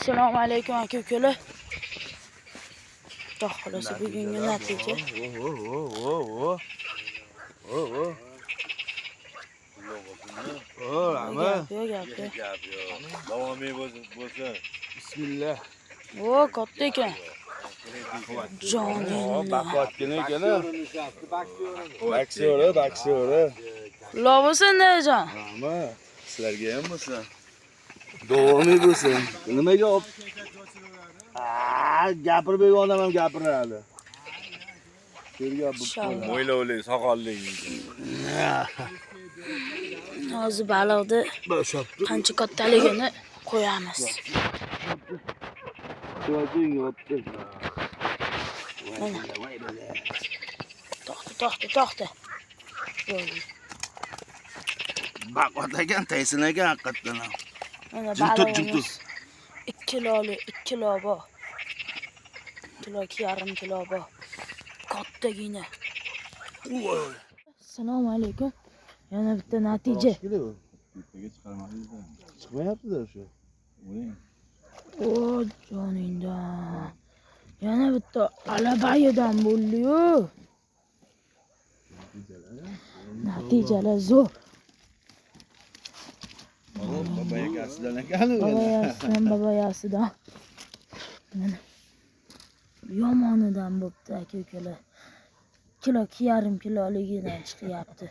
Assalomu alaykum aka-ukalar. Xudo xolasa bugungi natija. Gap yo'q. Davomiy bo'lsin. Bismillah. Katta ekan. Joninni. Baquvvatgina ekan. Baksori. Xudo bo'lsin dajon. Rahmat. Sizlarga ham bo'lsin. Davomiy bo'lsin. Nimaga olib? Gapirib bergan odam ham gapiradi. Mo'ylovli, soqolli. Hozir baliqni qancha kattaligini qo'yamiz. To'xta. Baqvat ekan, taysin ekan haqiqatdan. Mana Jimtut. 2 kilo bor. 2,5 kilo bor. Kattagina. Assalomu alaykum. Yana bitta natija. Chiqmayapti-da shu. O, joningdan. Yana bitta alabayidan bo'ldi-yu. Natijalar zo'r. Baba yakasidan ekan-ku. Baba yasidan. Mana yomonidan bo'pti aka-ukalar. 2,5 kiloligidan chiqyapti.